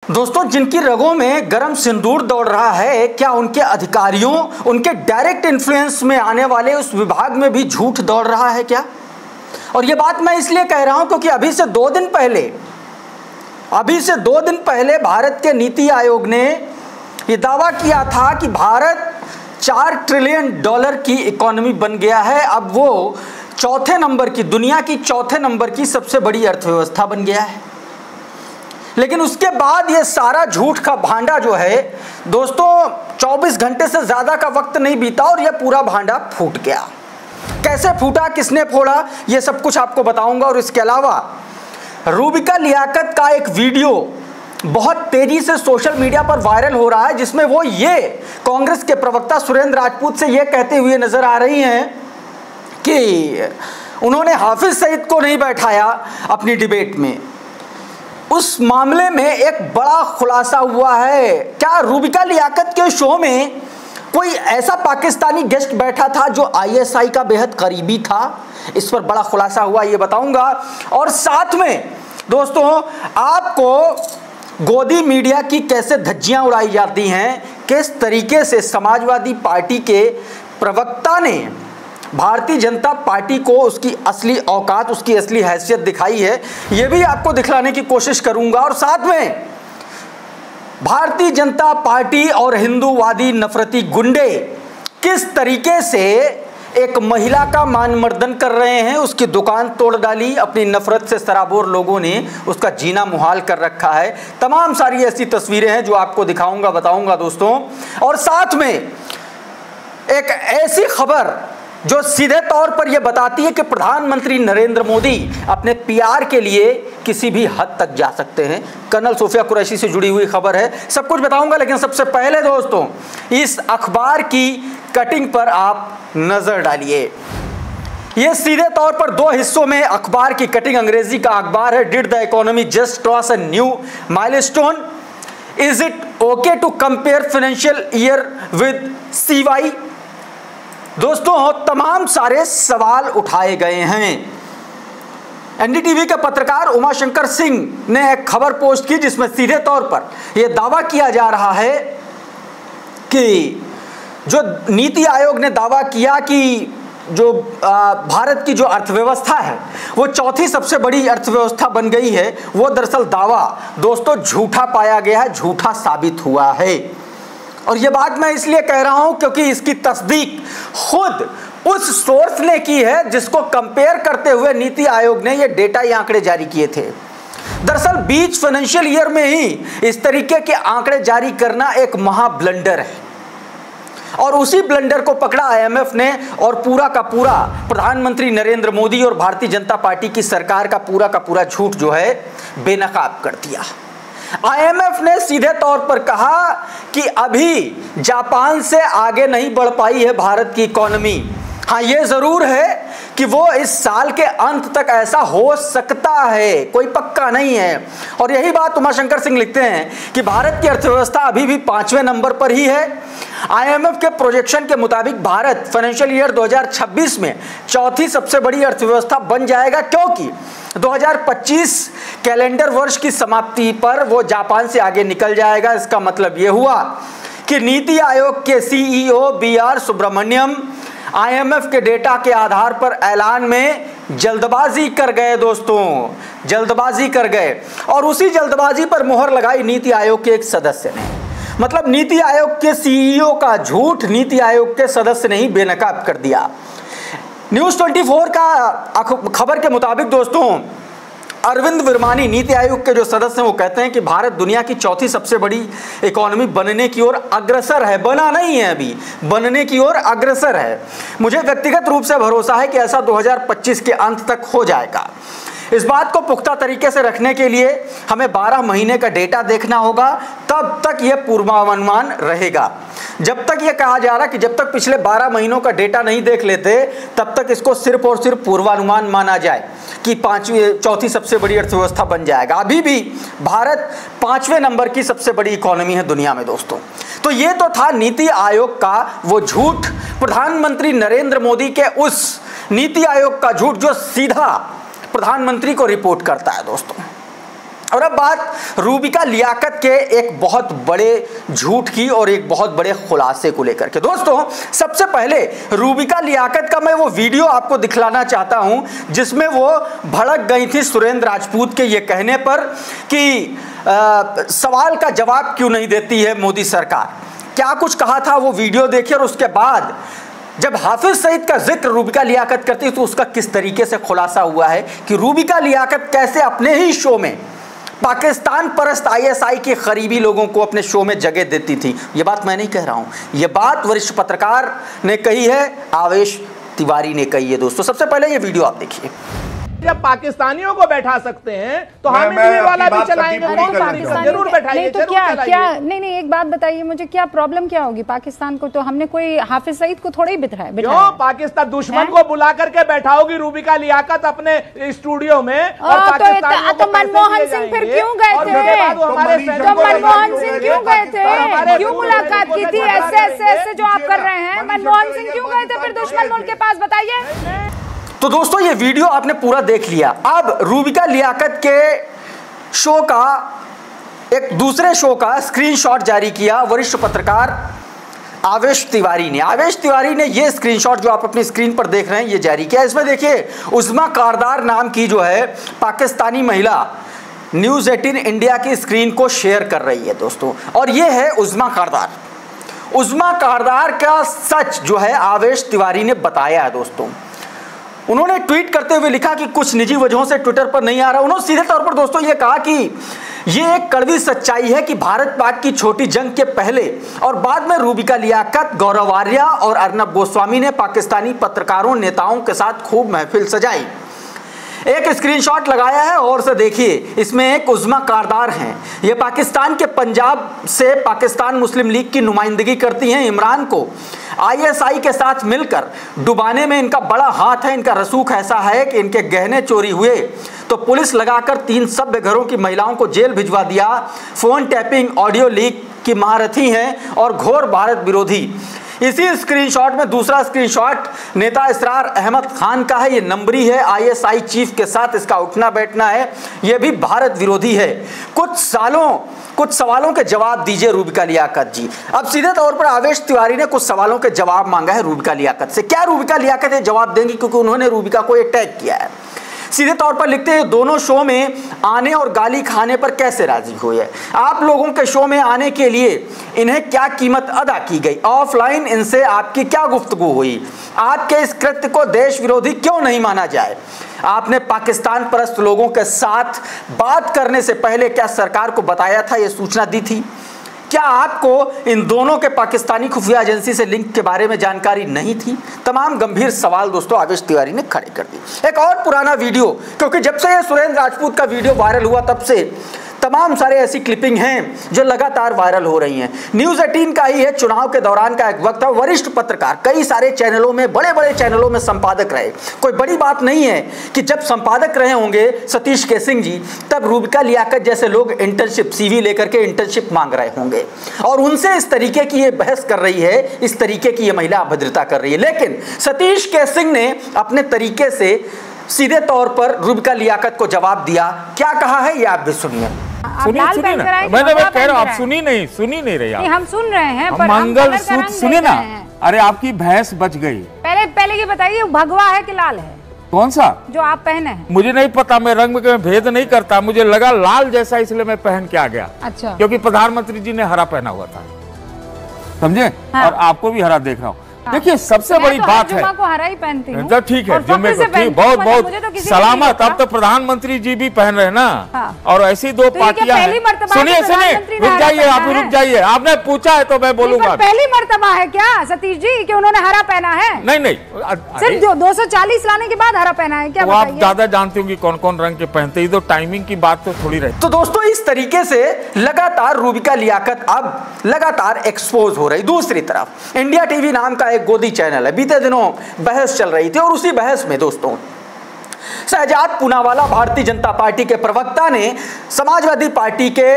दोस्तों, जिनकी रगों में गरम सिंदूर दौड़ रहा है, क्या उनके अधिकारियों, उनके डायरेक्ट इन्फ्लुएंस में आने वाले उस विभाग में भी झूठ दौड़ रहा है क्या? और ये बात मैं इसलिए कह रहा हूं क्योंकि अभी से 2 दिन पहले भारत के नीति आयोग ने ये दावा किया था कि भारत $4 ट्रिलियन की इकोनॉमी बन गया है। अब वो दुनिया की चौथे नंबर की सबसे बड़ी अर्थव्यवस्था बन गया है। लेकिन उसके बाद ये सारा झूठ का भांडा जो है दोस्तों, 24 घंटे से ज़्यादा का वक्त नहीं बीता और यह पूरा भांडा फूट गया। कैसे फूटा, किसने फोड़ा, ये सब कुछ आपको बताऊंगा। और इसके अलावा रूबिका लियाकत का एक वीडियो बहुत तेजी से सोशल मीडिया पर वायरल हो रहा है, जिसमें वो ये कांग्रेस के प्रवक्ता सुरेंद्र राजपूत से ये कहते हुए नजर आ रही हैं कि उन्होंने हाफिज सईद को नहीं बैठाया अपनी डिबेट में। उस मामले में एक बड़ा खुलासा हुआ है। क्या रूबिका लियाकत के शो में कोई ऐसा पाकिस्तानी गेस्ट बैठा था जो आईएसआई का बेहद करीबी था? इस पर बड़ा खुलासा हुआ, ये बताऊंगा। और साथ में दोस्तों, आपको गोदी मीडिया की कैसे धज्जियां उड़ाई जाती हैं, किस तरीके से समाजवादी पार्टी के प्रवक्ता ने भारतीय जनता पार्टी को उसकी असली औकात, उसकी असली हैसियत दिखाई है, ये भी आपको दिखलाने की कोशिश करूंगा। और साथ में भारतीय जनता पार्टी और हिंदूवादी नफरती गुंडे किस तरीके से एक महिला का मानमर्दन कर रहे हैं, उसकी दुकान तोड़ डाली, अपनी नफरत से सराबोर लोगों ने उसका जीना मुहाल कर रखा है। तमाम सारी ऐसी तस्वीरें हैं जो आपको दिखाऊंगा, बताऊंगा दोस्तों। और साथ में एक ऐसी खबर जो सीधे तौर पर यह बताती है कि प्रधानमंत्री नरेंद्र मोदी अपने पीआर के लिए किसी भी हद तक जा सकते हैं। कर्नल सोफिया कुरैशी से जुड़ी हुई खबर है, सब कुछ बताऊंगा। लेकिन सबसे पहले दोस्तों, इस अखबार की कटिंग पर आप नजर डालिए। यह सीधे तौर पर 2 हिस्सों में अखबार की कटिंग, अंग्रेजी का अखबार है। Did the economy just cross a new milestone? Is it okay to compare financial year with CY? दोस्तों, तमाम सारे सवाल उठाए गए हैं। एनडीटीवी के पत्रकार उमाशंकर सिंह ने एक खबर पोस्ट की जिसमें सीधे तौर पर यह दावा किया जा रहा है कि जो नीति आयोग ने दावा किया कि जो भारत की जो अर्थव्यवस्था है वो चौथी सबसे बड़ी अर्थव्यवस्था बन गई है, वो दरअसल दावा दोस्तों झूठा पाया गया है, झूठा साबित हुआ है। और ये बात मैं इसलिए कह रहा हूं क्योंकि इसकी तस्दीक खुद उस सोर्स ने की है जिसको कंपेयर करते हुए नीति आयोग ने ये डेटा, ये आंकड़े जारी किए थे। दरअसल बीच फाइनेंशियल ईयर में ही इस तरीके के आंकड़े जारी करना एक महा ब्लंडर है और उसी ब्लंडर को पकड़ा IMF ने और पूरा का पूरा प्रधानमंत्री नरेंद्र मोदी और भारतीय जनता पार्टी की सरकार का पूरा झूठ जो है बेनकाब कर दिया। IMF ने सीधे तौर पर कहा कि अभी जापान से आगे नहीं बढ़ पाई है भारत की इकोनॉमी। हाँ, ये जरूर है कि वो इस साल के अंत तक ऐसा हो सकता है, कोई पक्का नहीं है। और यही बात उमाशंकर सिंह लिखते हैं कि भारत की अर्थव्यवस्था अभी भी 5वें नंबर पर ही है। IMF के प्रोजेक्शन के मुताबिक भारत फाइनेंशियल ईयर 2026 में चौथी सबसे बड़ी अर्थव्यवस्था बन जाएगा, क्योंकि 2025 कैलेंडर वर्ष की समाप्ति पर वो जापान से आगे निकल जाएगा। इसका मतलब ये हुआ कि नीति आयोग के CEO BR सुब्रमण्यम IMF के डेटा के आधार पर ऐलान में जल्दबाजी कर गए दोस्तों, जल्दबाजी कर गए। और उसी जल्दबाजी पर मोहर लगाई नीति आयोग के एक सदस्य ने। मतलब नीति आयोग के CEO का झूठ नीति आयोग के सदस्य ने ही बेनकाब कर दिया। न्यूज़ 24 का खबर के मुताबिक दोस्तों, अरविंद विरमानी नीति आयोग के जो सदस्य हैं वो कहते हैं कि भारत दुनिया की चौथी सबसे बड़ी इकोनॉमी बनने की ओर अग्रसर है। बना नहीं है, अभी बनने की ओर अग्रसर है। मुझे व्यक्तिगत रूप से भरोसा है कि ऐसा 2025 के अंत तक हो जाएगा। इस बात को पुख्ता तरीके से रखने के लिए हमें 12 महीने का डेटा देखना होगा, तब तक यह पूर्वानुमान रहेगा। जब तक यह कहा जा रहा है कि जब तक पिछले 12 महीनों का डेटा नहीं देख लेते तब तक इसको सिर्फ और सिर्फ पूर्वानुमान माना जाए कि चौथी सबसे बड़ी अर्थव्यवस्था बन जाएगा। अभी भी भारत 5वें नंबर की सबसे बड़ी इकोनॉमी है दुनिया में दोस्तों। तो ये तो था नीति आयोग का वो झूठ, प्रधानमंत्री नरेंद्र मोदी के उस नीति आयोग का झूठ जो सीधा प्रधानमंत्री को रिपोर्ट करता है दोस्तों। और अब बात रूबिका लियाकत के एक बहुत बड़े झूठ की और एक बहुत बड़े खुलासे को लेकर के। दोस्तों, सबसे पहले रूबिका लियाकत का मैं वो वीडियो आपको दिखलाना चाहता हूं जिसमें वो भड़क गई थी सुरेंद्र राजपूत के ये कहने पर कि सवाल का जवाब क्यों नहीं देती है मोदी सरकार। क्या कुछ कहा था वो वीडियो देखिए, और उसके बाद जब हाफिज सईद का जिक्र रूबिका लियाकत करती है तो उसका किस तरीके से खुलासा हुआ है कि रूबिका लियाकत कैसे अपने ही शो में पाकिस्तान परस्त आईएसआई के करीबी लोगों को अपने शो में जगह देती थी। ये बात मैं नहीं कह रहा हूं, ये बात वरिष्ठ पत्रकार ने कही है, आवेश तिवारी ने कही है। दोस्तों, सबसे पहले ये वीडियो आप देखिए। जब पाकिस्तानियों को बैठा सकते हैं तो हम ये वाला भी चलाएंगे। कौन पाकिस्तान? जरूर बैठाइए, तो क्या नहीं, एक बात बताइए मुझे, क्या प्रॉब्लम क्या होगी पाकिस्तान को? तो हमने कोई हाफिज सईद को थोड़ा ही बिठाया। क्यों पाकिस्तान दुश्मन को बुला करके बैठाओगी रूबिका लियाकत अपने स्टूडियो में? तो मनमोहन सिंह फिर क्यों गए थे? तो मनमोहन सिंह क्यों गए थे? क्यों मुलाकात की थी? ऐसे जो आप कर रहे हैं, मनमोहन सिंह क्यों गए थे फिर दुश्मन मुल्क के पास, बताइए। तो दोस्तों, ये वीडियो आपने पूरा देख लिया। अब रूबिका लियाकत के शो का, एक दूसरे शो का स्क्रीनशॉट जारी किया वरिष्ठ पत्रकार आवेश तिवारी ने। आवेश तिवारी ने ये स्क्रीनशॉट जो आप अपनी स्क्रीन पर देख रहे हैं ये जारी किया। इसमें देखिए, उज़्मा कारदार नाम की जो है पाकिस्तानी महिला न्यूज़ 18 इंडिया की स्क्रीन को शेयर कर रही है दोस्तों, और ये है उज़्मा कारदार। उज़्मा कारदार का सच जो है आवेश तिवारी ने बताया है दोस्तों। उन्होंने ट्वीट करते हुए लिखा कि कुछ निजी वजहों से ट्विटर पर नहीं आ रहा। उन्होंने सीधे तौर पर दोस्तों ये कहा कि ये एक कड़वी सच्चाई है कि भारत पाक की छोटी जंग के पहले और बाद में रूबिका लियाकत, गौरव आर्या और अर्नब गोस्वामी ने पाकिस्तानी पत्रकारों, नेताओं के साथ खूब महफिल सजाई। एक स्क्रीनशॉट लगाया है और से देखिए, इसमें एक उज़्मा कारदार हैं। ये पाकिस्तान के पंजाब से पाकिस्तान मुस्लिम लीग की नुमाइंदगी करती हैं। इमरान को आईएसआई के साथ मिलकर डुबाने में इनका बड़ा हाथ है। इनका रसूख ऐसा है कि इनके गहने चोरी हुए तो पुलिस लगाकर 3 सभ्य घरों की महिलाओं को जेल भिजवा दिया। फोन टैपिंग, ऑडियो लीक की महारथी हैं और घोर भारत विरोधी। इसी स्क्रीनशॉट में दूसरा स्क्रीनशॉट नेता इसरार अहमद खान का है। ये नंबरी है, आईएसआई चीफ के साथ इसका उठना बैठना है। ये भी भारत विरोधी है। कुछ सवालों के जवाब दीजिए रूबिका लियाकत जी। अब सीधे तौर पर आवेश तिवारी ने कुछ सवालों के जवाब मांगा है रूबिका लियाकत से। क्या रूबिका लियाकत ये जवाब देंगी? क्योंकि उन्होंने रूबिका को ये टैग किया है। सीधे तौर पर लिखते हैं, दोनों शो में आने और गाली खाने पर कैसे राजी हुए? आप लोगों के शो में आने के लिए इन्हें क्या कीमत अदा की गई? ऑफलाइन इनसे आपकी क्या गुफ्तगू हुई? आपके इस कृत्य को देश विरोधी क्यों नहीं माना जाए? आपने पाकिस्तान परस्त लोगों के साथ बात करने से पहले क्या सरकार को बताया था, ये सूचना दी थी? क्या आपको इन दोनों के पाकिस्तानी खुफिया एजेंसी से लिंक के बारे में जानकारी नहीं थी? तमाम गंभीर सवाल दोस्तों आवेश तिवारी ने खड़े कर दिए। एक और पुराना वीडियो, क्योंकि जब से ये सुरेंद्र राजपूत का वीडियो वायरल हुआ तब से तमाम सारे ऐसी क्लिपिंग हैं जो लगातार वायरल हो रही हैं। न्यूज़ 18 का ही है, चुनाव के दौरान का एक वक्त था। वरिष्ठ पत्रकार कई सारे चैनलों में, बड़े बड़े चैनलों में संपादक रहे। कोई बड़ी बात नहीं है कि जब संपादक रहे होंगे सतीश के सिंह जी, तब रूबिका लियाकत जैसे लोग इंटर्नशिप, CV लेकर के इंटर्नशिप मांग रहे होंगे और उनसे इस तरीके की ये बहस कर रही है, इस तरीके की ये महिला अभद्रता कर रही है। लेकिन सतीश के सिंह ने अपने तरीके से सीधे तौर पर रूबिका लियाकत को जवाब दिया। क्या कहा है ये आप भी सुनिए। सुनिए ना, मैं कह रहा हूँ आप सुनी नहीं रही। हम सुन रहे हैं, पर मंगलसूत्र सुनिए ना। अरे आपकी भैंस बच गई। पहले ये बताइए, भगवा है कि लाल है? कौन सा जो आप पहने हैं? मुझे नहीं पता, मैं रंग में भेद नहीं करता। मुझे लगा लाल जैसा, इसलिए मैं पहन के आ गया। अच्छा। क्योंकि प्रधानमंत्री जी ने हरा पहना हुआ था, समझे? हाँ। और आपको भी हरा देख रहा हूँ। देखिए, सबसे बड़ी बात है, को हरा ही पहनती हूं। ठीक है, जुम्मे को ठीक, बहुत बहुत सलामत। अब तो प्रधानमंत्री जी भी पहन रहे ना, और ऐसी 2 पार्टियां हैं। सुनिए, रुक जाइए, आप रुक जाइए। आपने पूछा है तो मैं बोलूंगा। पहली मर्तबा है क्या सतीश जी कि उन्होंने हरा पहना है? नहीं, सिर्फ 240 लाने के बाद हरा पहना है क्या? आप ज्यादा जानते होंगे कौन कौन रंग के पहनते हैं। तो टाइमिंग की बात तो थोड़ी रही। तो दोस्तों, इस तरीके से लगातार रूबिका लियाकत अब लगातार एक्सपोज हो रही। दूसरी तरफ इंडिया टीवी नाम का गोदी चैनल है, बीते दिनों बहस चल रही थी और उसी बहस में दोस्तों शहजाद पूनावाला, भारतीय जनता पार्टी के प्रवक्ता, ने समाजवादी पार्टी के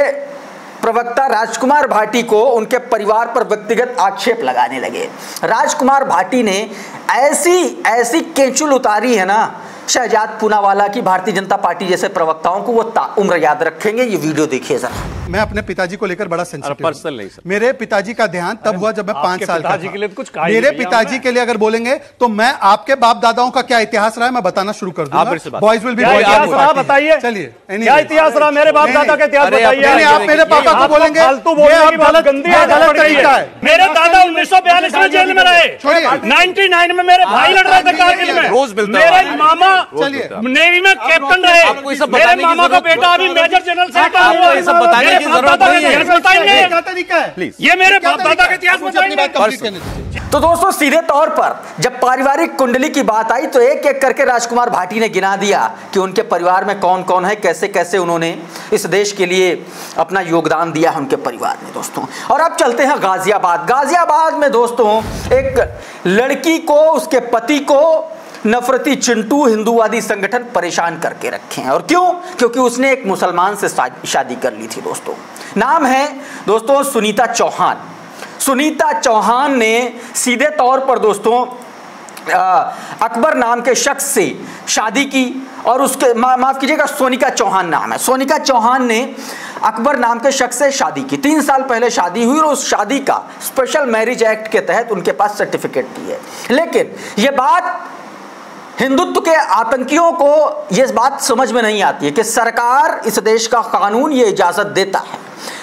प्रवक्ता राजकुमार भाटी को उनके परिवार पर व्यक्तिगत आक्षेप लगाने लगे। राजकुमार भाटी ने ऐसी केंचुल उतारी है ना शहजाद पूनावाला की भारतीय जनता पार्टी जैसे प्रवक्ताओं को वो उम्र याद रखेंगे। ये वीडियो देखिए जरा। मैं अपने पिताजी को लेकर बड़ा सेंसिटिव हूं। मेरे पिताजी का देहांत तब हुआ जब मैं 5 साल का था। मेरे पिताजी के लिए अगर बोलेंगे तो मैं आपके बाप दादाओं का क्या इतिहास रहा है मैं बताना शुरू कर दूंगा। Boys will be boys. बताइए, चलिए क्या इतिहास रहा मेरे बाप दादा का इतिहास बताइए। आप मेरे पापा को बोलेंगे गलत तरीका है। मेरे दादा 1942 में जेल में रहे, 99 में मेरे भाई लड़ रहे थे कारगिल में, मेरे मामा नेवी में कैप्टन रहे, मेरे मामा का बेटा अभी मेजर जनरल से ये मेरे बाप दादा के इतिहास बताइए। तो दोस्तों सीधे तौर पर जब पारिवारिक कुंडली की बात आई तो एक एक करके राजकुमार भाटी ने गिना दिया कि उनके परिवार में कौन कौन है, कैसे कैसे उन्होंने इस देश के लिए अपना योगदान दिया है उनके परिवार में दोस्तों। और अब चलते हैं गाजियाबाद। गाजियाबाद में दोस्तों एक लड़की को, उसके पति को नफरती चिंटू हिंदूवादी संगठन परेशान करके रखे हैं। और क्यों? क्योंकि उसने एक मुसलमान से शादी कर ली थी दोस्तों। नाम है दोस्तों सुनीता चौहान। सुनीता चौहान ने सीधे तौर पर दोस्तों अकबर नाम के शख्स से शादी की और उसके माफ कीजिएगा सोनिका चौहान नाम है। सोनिका चौहान ने अकबर नाम के शख्स से शादी की। 3 साल पहले शादी हुई और उस शादी का स्पेशल मैरिज एक्ट के तहत उनके पास सर्टिफिकेट भी है। लेकिन यह बात हिंदुत्व के आतंकियों को यह बात समझ में नहीं आती है कि सरकार, इस देश का कानून ये इजाजत देता है।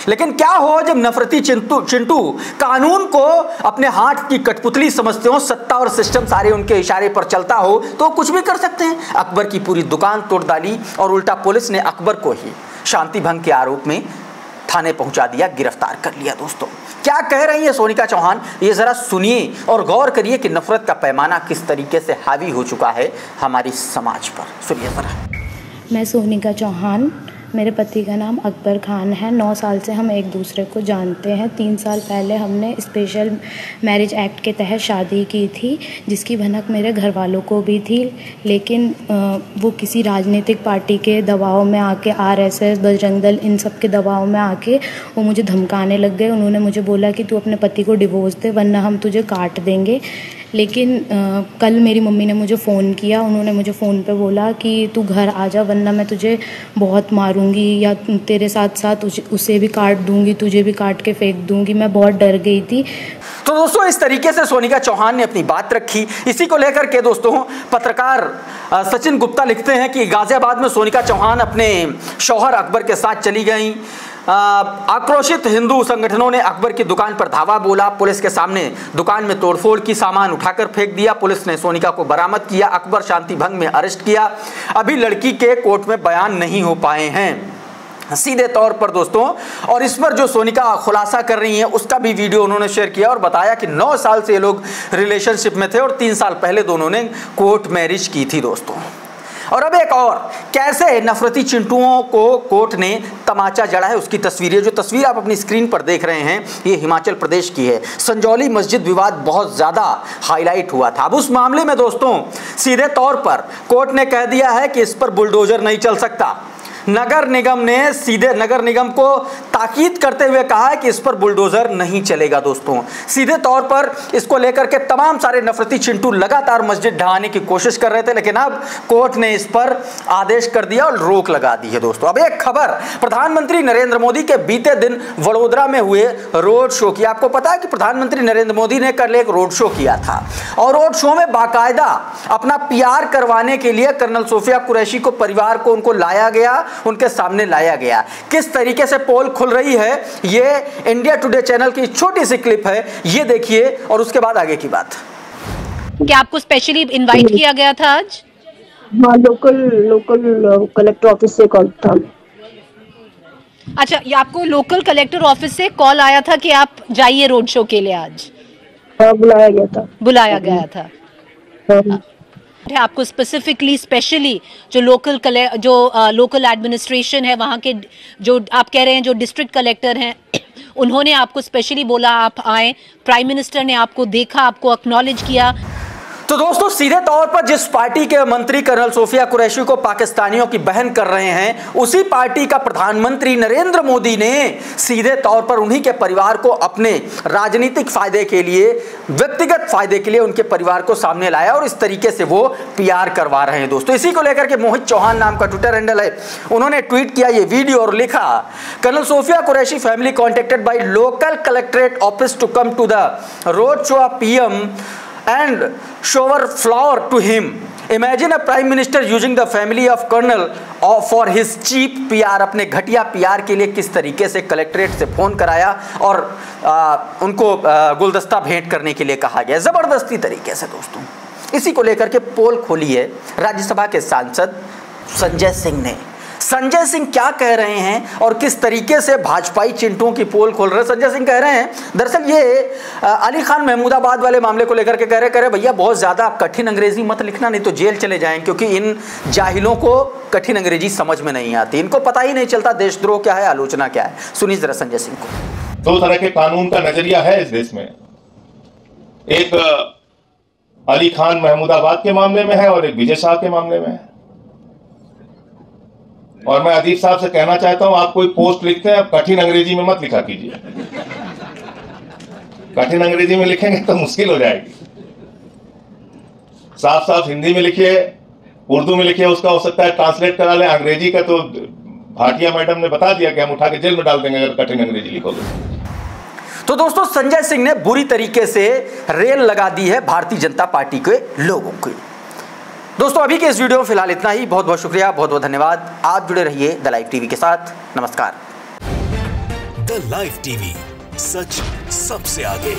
लेकिन क्या हो जब नफरती चिंटू कानून को अपने हाथ की कठपुतली समझते हो, सत्ता और सिस्टम सारे उनके इशारे पर चलता हो तो कुछ भी कर सकते हैं। अकबर की पूरी दुकान तोड़ डाली और उल्टा पुलिस ने अकबर को ही शांति भंग के आरोप में थाने पहुंचा दिया, गिरफ्तार कर लिया। दोस्तों क्या कह रही है सोनिका चौहान, ये जरा सुनिए और गौर करिए कि नफरत का पैमाना किस तरीके से हावी हो चुका है हमारी समाज पर। सुनिए जरा। मैं सोनिका चौहान, मेरे पति का नाम अकबर खान है। 9 साल से हम एक दूसरे को जानते हैं। 3 साल पहले हमने स्पेशल मैरिज एक्ट के तहत शादी की थी, जिसकी भनक मेरे घर वालों को भी थी। लेकिन वो किसी राजनीतिक पार्टी के दबाव में आके, RSS, बजरंग दल, इन सब के दबाव में आके वो मुझे धमकाने लग गए। उन्होंने मुझे बोला कि तू अपने पति को डिवोर्स दे वरना हम तुझे काट देंगे। लेकिन कल मेरी मम्मी ने मुझे फ़ोन किया। उन्होंने मुझे फ़ोन पे बोला कि तू घर आ जा वरना मैं तुझे बहुत मारूंगी या तेरे साथ साथ उसे भी काट दूंगी, तुझे भी काट के फेंक दूंगी। मैं बहुत डर गई थी। तो दोस्तों इस तरीके से सोनिका चौहान ने अपनी बात रखी। इसी को लेकर के दोस्तों पत्रकार सचिन गुप्ता लिखते हैं कि गाजियाबाद में सोनिका चौहान अपने शौहर अकबर के साथ चली गईं। आक्रोशित हिंदू संगठनों ने अकबर की दुकान पर धावा बोला। पुलिस के सामने दुकान में तोड़फोड़ की, सामान उठाकर फेंक दिया। पुलिस ने सोनिका को बरामद किया। अकबर शांति भंग में अरेस्ट किया। अभी लड़की के कोर्ट में बयान नहीं हो पाए हैं सीधे तौर पर दोस्तों। और इस पर जो सोनिका खुलासा कर रही हैं उसका भी वीडियो उन्होंने शेयर किया और बताया कि 9 साल से ये लोग रिलेशनशिप में थे और 3 साल पहले दोनों ने कोर्ट मैरिज की थी दोस्तों। और अब एक और कैसे नफरती चिंटुओं को कोर्ट ने तमाचा जड़ा है उसकी तस्वीर। जो तस्वीर आप अपनी स्क्रीन पर देख रहे हैं ये हिमाचल प्रदेश की है। संजौली मस्जिद विवाद बहुत ज़्यादा हाईलाइट हुआ था। अब उस मामले में दोस्तों सीधे तौर पर कोर्ट ने कह दिया है कि इस पर बुलडोजर नहीं चल सकता। नगर निगम ने सीधे नगर निगम को ताकीद करते हुए कहा है कि इस पर बुलडोजर नहीं चलेगा दोस्तों। सीधे तौर पर इसको लेकर के तमाम सारे नफरती चिंटू लगातार मस्जिद ढहाने की कोशिश कर रहे थे, लेकिन अब कोर्ट ने इस पर आदेश कर दिया और रोक लगा दी है दोस्तों। अब एक खबर, प्रधानमंत्री नरेंद्र मोदी के बीते दिन वडोदरा में हुए रोड शो की। आपको पता है कि प्रधानमंत्री नरेंद्र मोदी ने कल एक रोड शो किया था और रोड शो में बाकायदा अपना PR करवाने के लिए कर्नल सोफिया कुरैशी को, परिवार को उनको लाया गया, उनके सामने लाया गया। किस तरीके से पोल खुल रही है ये इंडिया टुडे चैनल की छोटी सी क्लिप है, ये देखिए और उसके बाद आगे की बात। क्या आपको स्पेशली इनवाइट किया गया था आज? हाँ, लोकल कलेक्टर ऑफिस से कॉल था। अच्छा, ये आपको लोकल कलेक्टर ऑफिस से कॉल आया था कि आप जाइए रोड शो के लिए आज? बुलाया गया था। आपको स्पेसिफिकली स्पेशली जो लोकल एडमिनिस्ट्रेशन है वहाँ के, जो आप कह रहे हैं जो डिस्ट्रिक्ट कलेक्टर हैं, उन्होंने आपको स्पेशली बोला आप आए, प्राइम मिनिस्टर ने आपको देखा, आपको एक्नॉलेज किया। तो दोस्तों सीधे तौर पर जिस पार्टी के मंत्री कर्नल सोफिया कुरैशी को पाकिस्तानियों की बहन कर रहे हैं, उसी पार्टी का प्रधानमंत्री नरेंद्र मोदी ने सीधे तौर पर उन्हीं के परिवार को अपने राजनीतिक फायदे के लिए, व्यक्तिगत फायदे के लिए उनके परिवार को सामने लाया और इस तरीके से वो पीआर करवा रहे हैं। दोस्तों इसी को लेकर के मोहित चौहान नाम का ट्विटर हैंडल है, उन्होंने ट्वीट किया ये वीडियो और लिखा, colonel Sofiya Qureshi family contacted by local collectorate office to come to the road show of PM and shower flower to him. Imagine a prime minister using the family of colonel for his cheap PR, अपने घटिया PR के लिए किस तरीके से collectorate से phone कराया और उनको गुलदस्ता भेंट करने के लिए कहा गया, जबरदस्ती तरीके से। दोस्तों इसी को लेकर के पोल खोली है राज्यसभा के सांसद संजय सिंह ने। संजय सिंह क्या कह रहे हैं और किस तरीके से भाजपाई चिंटुओं की पोल खोल रहे हैं। संजय सिंह कह रहे हैं, दरअसल ये अली खान महमूदाबाद वाले मामले को लेकर के कह रहे भैया बहुत ज़्यादा कठिन अंग्रेजी मत लिखना, नहीं तो जेल चले जाएं, क्योंकि इन जाहिलों को कठिन अंग्रेजी समझ में नहीं आती, इनको पता ही नहीं चलता देशद्रोह क्या है, आलोचना क्या है। सुनिए जरा संजय सिंह को। दो तरह के कानून का नजरिया है इस देश में, एक अली खान महमूदाबाद के मामले में है और एक विजय शाह के मामले में है। और मैं अदीब साहब से कहना चाहता हूं, आप कोई पोस्ट लिखते हैं कठिन अंग्रेजी में मत लिखा कीजिए। कठिन अंग्रेजी में लिखेंगे तो मुश्किल हो जाएगी। साफ साफ हिंदी में लिखिए, उर्दू में लिखिए, उसका हो सकता है ट्रांसलेट करा ले। अंग्रेजी का तो भाटिया मैडम ने बता दिया कि हम उठा के जेल में डाल देंगे अगर कठिन अंग्रेजी लिखोगे। तो दोस्तों संजय सिंह ने बुरी तरीके से रेल लगा दी है भारतीय जनता पार्टी के लोगों को। दोस्तों अभी के इस वीडियो में फिलहाल इतना ही। बहुत बहुत शुक्रिया, बहुत बहुत धन्यवाद। आप जुड़े रहिए द लाइव टीवी के साथ। नमस्कार। द लाइव टीवी, सच सबसे आगे।